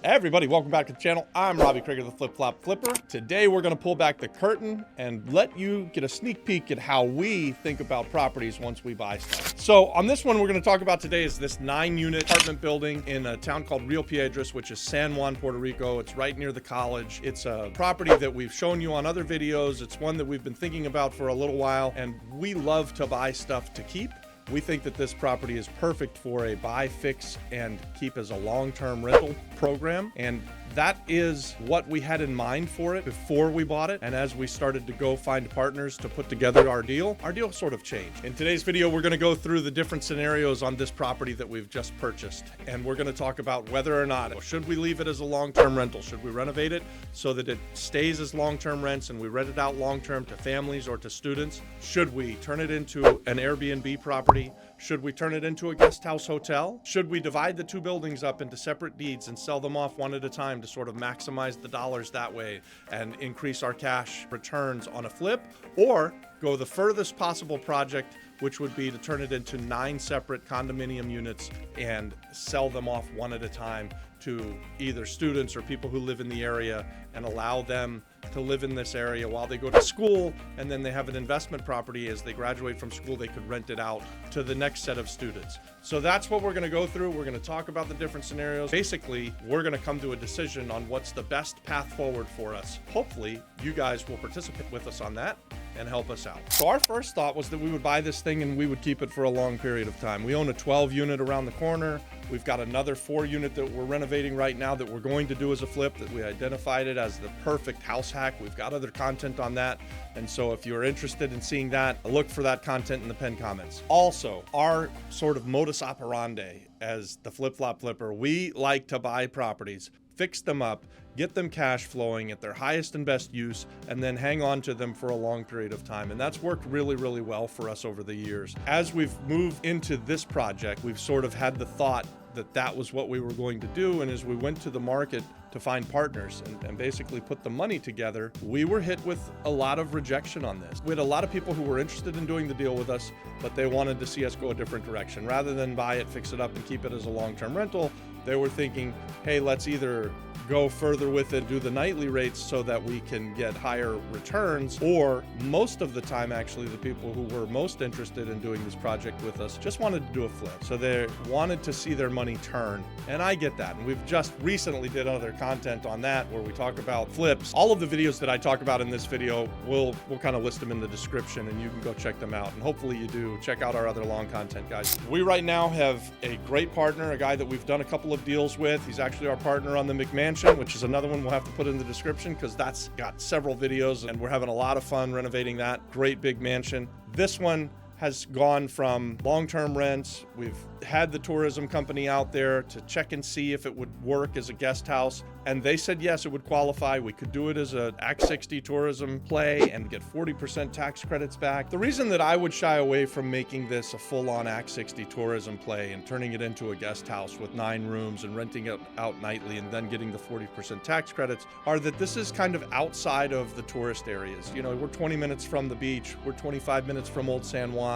Hey everybody, welcome back to the channel. I'm Robbie Crager, the Flip Flop Flipper. Today we're going to pull back the curtain and let you get a sneak peek at how we think about properties once we buy stuff. So on this one we're going to talk about today is this 9-unit apartment building in a town called Rio Piedras, which is San Juan, Puerto Rico. It's right near the college. It's a property that we've shown you on other videos. It's one that we've been thinking about for a little while, and we love to buy stuff to keep. We think that this property is perfect for a buy, fix, and keep as a long-term rental program. And that is what we had in mind for it before we bought it. And as we started to go find partners to put together our deal sort of changed. In today's video, we're going to go through the different scenarios on this property that we've just purchased. And we're going to talk about whether or not, should we leave it as a long-term rental? Should we renovate it so that it stays as long-term rents and we rent it out long-term to families or to students? Should we turn it into an Airbnb property? Should we turn it into a guest house hotel? Should we divide the two buildings up into separate deeds and sell them off one at a time to sort of maximize the dollars that way and increase our cash returns on a flip? Or go the furthest possible project, which would be to turn it into 9 separate condominium units and sell them off one at a time to either students or people who live in the area and allow them to live in this area while they go to school, and then they have an investment property as they graduate from school. They could rent it out to the next set of students. So that's what we're going to go through. We're going to talk about the different scenarios. Basically, we're going to come to a decision on what's the best path forward for us. Hopefully, you guys will participate with us on that and help us out. So our first thought was that we would buy this thing and we would keep it for a long period of time. We own a 12-unit around the corner. We've got another 4-unit that we're renovating right now that we're going to do as a flip, that we identified it as the perfect house hack. We've got other content on that. And so if you're interested in seeing that, look for that content in the pinned comments. Also, our sort of modus operandi as the Flip Flop Flipper, we like to buy properties, fix them up, get them cash flowing at their highest and best use, and then hang on to them for a long period of time. And that's worked really, really well for us over the years. As we've moved into this project, we've sort of had the thought that that was what we were going to do. And as we went to the market to find partners and basically put the money together, we were hit with a lot of rejection on this. We had a lot of people who were interested in doing the deal with us, but they wanted to see us go a different direction. Rather than buy it, fix it up, and keep it as a long-term rental, they were thinking, hey, let's either go further with it, do the nightly rates so that we can get higher returns, or most of the time, actually, the people who were most interested in doing this project with us just wanted to do a flip. So they wanted to see their money turn, and I get that. And we've just recently did other content on that where we talk about flips. All of the videos that I talk about in this video, we'll kind of list them in the description, and you can go check them out. And hopefully you do. Check out our other long content, guys. We right now have a great partner, a guy that we've done a couple of deals with. He's actually our partner on the McMansion, which is another one we'll have to put in the description because that's got several videos and we're having a lot of fun renovating that great big mansion. This one has gone from long-term rents. We've had the tourism company out there to check and see if it would work as a guest house, and they said yes, it would qualify. We could do it as an Act 60 tourism play and get 40% tax credits back. The reason that I would shy away from making this a full-on Act 60 tourism play and turning it into a guest house with 9 rooms and renting it out nightly and then getting the 40% tax credits are that this is kind of outside of the tourist areas. You know, we're 20 minutes from the beach. We're 25 minutes from Old San Juan.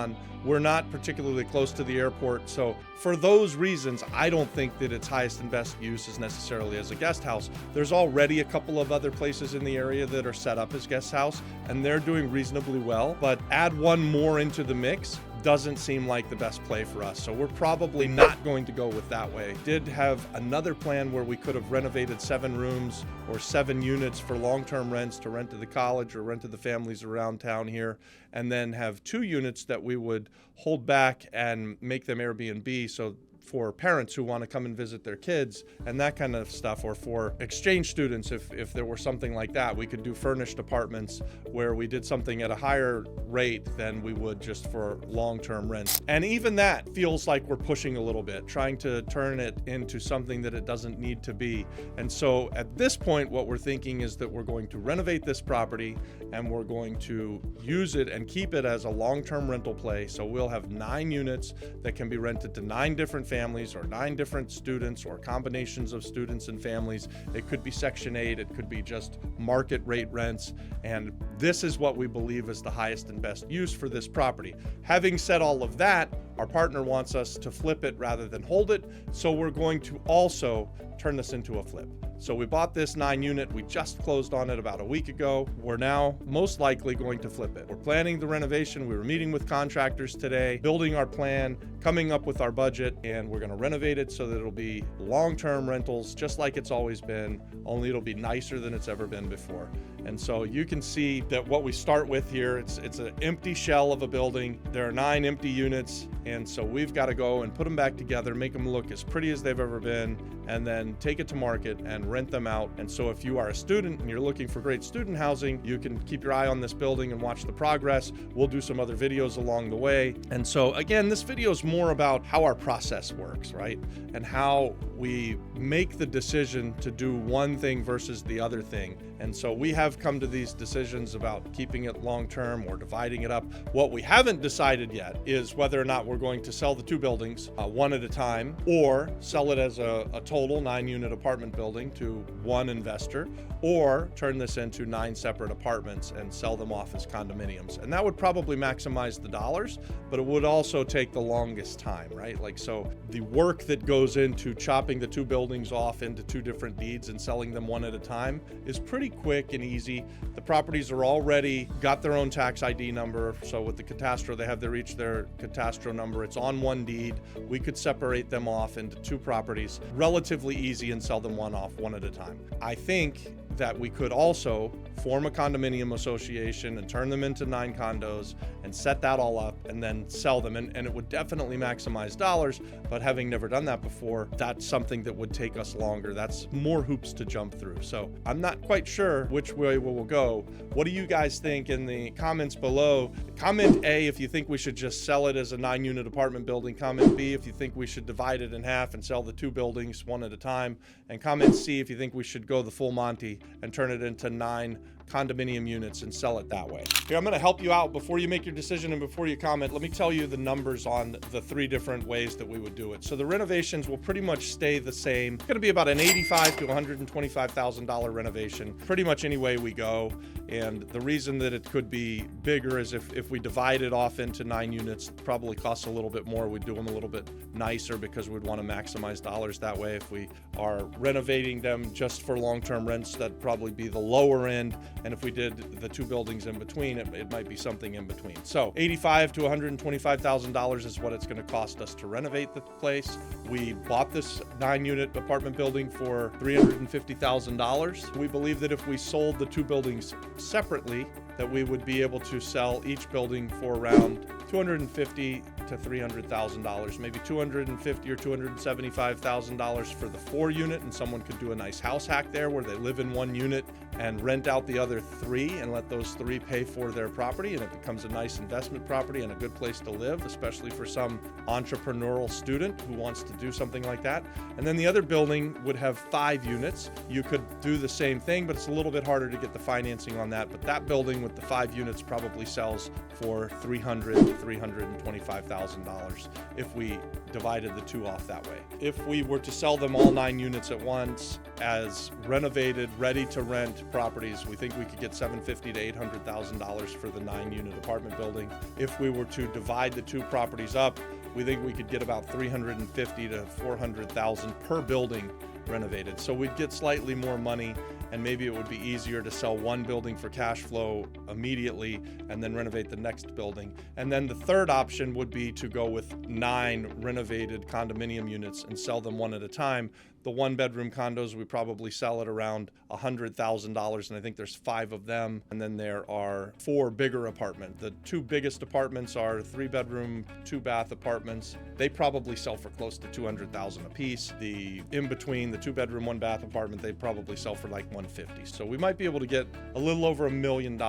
We're not particularly close to the airport. So for those reasons, I don't think that its highest and best use is necessarily as a guest house. There's already a couple of other places in the area that are set up as guest house, and they're doing reasonably well. But add one more into the mix doesn't seem like the best play for us. So we're probably not going to go with that way. Did have another plan where we could have renovated 7 rooms or 7 units for long-term rents to rent to the college or rent to the families around town here, and then have 2 units that we would hold back and make them Airbnb. So for parents who want to come and visit their kids and that kind of stuff, or for exchange students, if there were something like that, we could do furnished apartments where we did something at a higher rate than we would just for long-term rents. And even that feels like we're pushing a little bit, trying to turn it into something that it doesn't need to be. And so at this point, what we're thinking is that we're going to renovate this property and we're going to use it and keep it as a long-term rental play. So we'll have 9 units that can be rented to 9 different families or 9 different students or combinations of students and families. It could be Section 8, it could be just market rate rents. And this is what we believe is the highest and best use for this property. Having said all of that, Our partner wants us to flip it rather than hold it, so we're going to also turn this into a flip. So we bought this 9-unit. We just closed on it about a week ago. We're now most likely going to flip it. We're planning the renovation. We were meeting with contractors today, building our plan, coming up with our budget, and we're going to renovate it so that it'll be long-term rentals, just like it's always been, only it'll be nicer than it's ever been before. And so you can see that what we start with here, it's an empty shell of a building. There are 9 empty units, and so we've got to go and put them back together, make them look as pretty as they've ever been, and then take it to market and rent them out. And so if you are a student and you're looking for great student housing, you can keep your eye on this building and watch the progress. We'll do some other videos along the way. And so again, this video is more about how our process works, right? And how we make the decision to do one thing versus the other thing. And so we have come to these decisions about keeping it long-term or dividing it up. What we haven't decided yet is whether or not we're going to sell the 2 buildings one at a time, or sell it as a total 9-unit apartment building to one investor, or turn this into 9 separate apartments and sell them off as condominiums. And that would probably maximize the dollars, but it would also take the longest time, right? Like, so the work that goes into chopping the 2 buildings off into 2 different deeds and selling them one at a time is pretty quick and easy. The properties are already got their own tax ID number. So with the catastro, they have each their catastro number. It's on one deed. We could separate them off into 2 properties, relatively easy, and sell them one at a time. I think that we could also form a condominium association and turn them into 9 condos and set that all up and then sell them. And it would definitely maximize dollars, but having never done that before, that's something that would take us longer. That's more hoops to jump through. So I'm not quite sure which way we will go. What do you guys think in the comments below? Comment A if you think we should just sell it as a 9-unit apartment building. Comment B if you think we should divide it in half and sell the 2 buildings one at a time. And comment C if you think we should go the full Monty and turn it into 9 condominium units and sell it that way. Here, I'm going to help you out before you make your decision and before you comment. Let me tell you the numbers on the 3 different ways that we would do it. So the renovations will pretty much stay the same. It's going to be about an $85,000 to $125,000 renovation, pretty much any way we go. And the reason that it could be bigger is if we divide it off into 9 units, it probably costs a little bit more. We'd do them a little bit nicer because we'd want to maximize dollars that way. If we are renovating them just for long-term rents, that'd probably be the lower end. And if we did the 2 buildings in between, it might be something in between. So $85,000 to $125,000 is what it's going to cost us to renovate the place. We bought this 9-unit apartment building for $350,000. We believe that if we sold the 2 buildings separately, that we would be able to sell each building for around $250,000 to $300,000, maybe $250,000 or $275,000 for the 4-unit, and someone could do a nice house hack there where they live in 1 unit and rent out the other 3 and let those 3 pay for their property, and it becomes a nice investment property and a good place to live, especially for some entrepreneurial student who wants to do something like that. And then the other building would have 5 units. You could do the same thing, but it's a little bit harder to get the financing on that. But that building with the 5 units probably sells for $300,000 to $325,000 if we divided the 2 off that way. If we were to sell them all 9 units at once as renovated, ready to rent properties, we think we could get $750,000 to $800,000 for the 9-unit apartment building. If we were to divide the 2 properties up, we think we could get about $350,000 to $400,000 per building renovated. So we'd get slightly more money, and maybe it would be easier to sell 1 building for cash flow immediately and then renovate the next building. And then the third option would be to go with 9 renovated condominium units and sell them one at a time. The 1-bedroom condos, we probably sell at around $100,000, and I think there's 5 of them. And then there are 4 bigger apartments. The 2 biggest apartments are 3-bedroom, 2-bath apartments. They probably sell for close to $200,000 a piece. The in-between, the 2-bedroom, 1-bath apartment, they probably sell for like $150,000. So we might be able to get a little over $1 million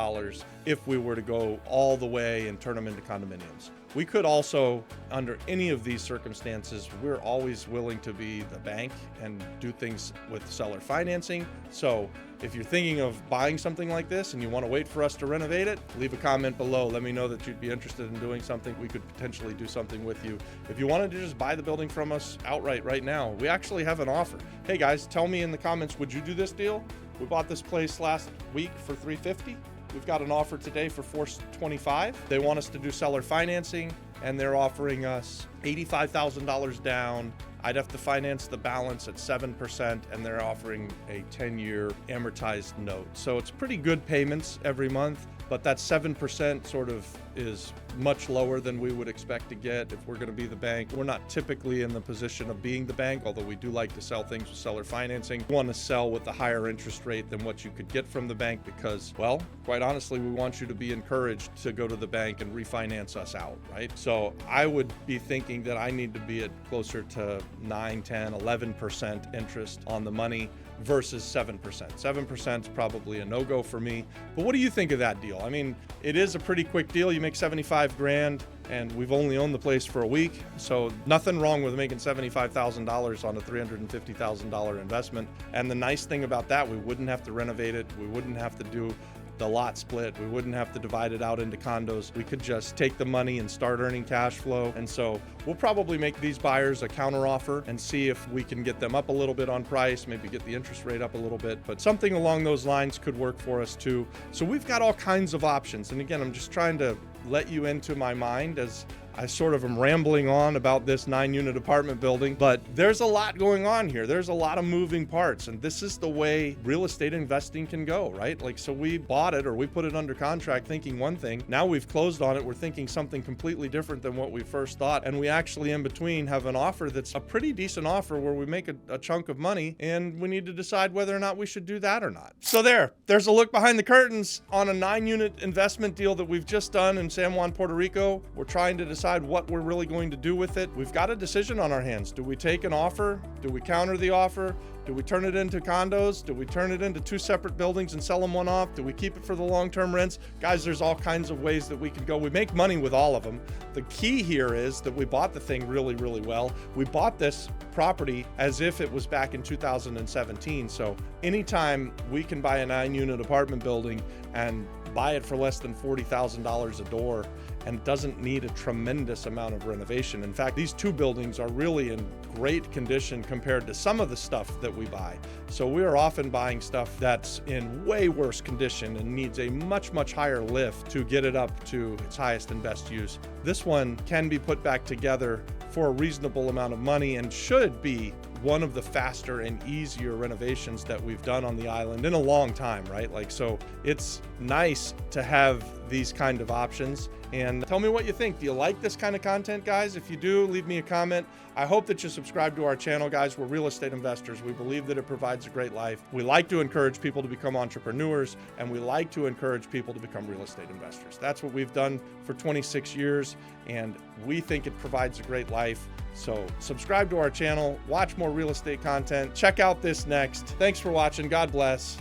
if we were to go all the way and turn them into condominiums. We could also, under any of these circumstances, we're always willing to be the bank and do things with seller financing. So if you're thinking of buying something like this and you want to wait for us to renovate it, leave a comment below. Let me know that you'd be interested in doing something. We could potentially do something with you. If you wanted to just buy the building from us outright right now, we actually have an offer. Hey guys, tell me in the comments, would you do this deal? We bought this place last week for $350,000. We've got an offer today for $425,000. They want us to do seller financing and they're offering us $85,000 down. I'd have to finance the balance at 7%, and they're offering a 10-year amortized note. So it's pretty good payments every month, but that 7% sort of is much lower than we would expect to get if we're going to be the bank. We're not typically in the position of being the bank, although we do like to sell things with seller financing. We want to sell with a higher interest rate than what you could get from the bank because, well, quite honestly, we want you to be encouraged to go to the bank and refinance us out, right? So I would be thinking that I need to be at closer to 9, 10, 11% interest on the money versus 7%. 7% is probably a no-go for me. But what do you think of that deal? I mean, it is a pretty quick deal. You make 75 grand, and we've only owned the place for a week. So nothing wrong with making $75,000 on a $350,000 investment. And the nice thing about that, we wouldn't have to renovate it. We wouldn't have to do the lot split. We wouldn't have to divide it out into condos. We could just take the money and start earning cash flow. And so we'll probably make these buyers a counter offer and see if we can get them up a little bit on price, maybe get the interest rate up a little bit, but something along those lines could work for us too. So we've got all kinds of options. And again, I'm just trying to let you into my mind as I sort of am rambling on about this 9-unit apartment building, but there's a lot going on here. There's a lot of moving parts, and this is the way real estate investing can go, right? Like, so we bought it or we put it under contract thinking one thing. Now we've closed on it. We're thinking something completely different than what we first thought. And we actually in between have an offer that's a pretty decent offer where we make a chunk of money, and we need to decide whether or not we should do that or not. So there's a look behind the curtains on a 9-unit investment deal that we've just done in San Juan, Puerto Rico. We're trying to decide what we're really going to do with it. We've got a decision on our hands. Do we take an offer? Do we counter the offer? Do we turn it into condos? Do we turn it into 2 separate buildings and sell them one off? Do we keep it for the long-term rents? Guys, there's all kinds of ways that we can go. We make money with all of them. The key here is that we bought the thing really, really well. We bought this property as if it was back in 2017. So anytime we can buy a 9-unit apartment building and buy it for less than $40,000 a door and doesn't need a tremendous amount of renovation. In fact, these 2 buildings are really in great condition compared to some of the stuff that we buy. So we are often buying stuff that's in way worse condition and needs a much, much higher lift to get it up to its highest and best use. This one can be put back together for a reasonable amount of money and should be one of the faster and easier renovations that we've done on the island in a long time, right? Like, so it's nice to have these kind of options. And tell me what you think. Do you like this kind of content, guys? If you do, leave me a comment. I hope that you subscribe to our channel, guys. We're real estate investors. We believe that it provides a great life. We like to encourage people to become entrepreneurs, and we like to encourage people to become real estate investors. That's what we've done for 26 years, and we think it provides a great life. So subscribe to our channel, watch more real estate content, check out this next. Thanks for watching. God bless.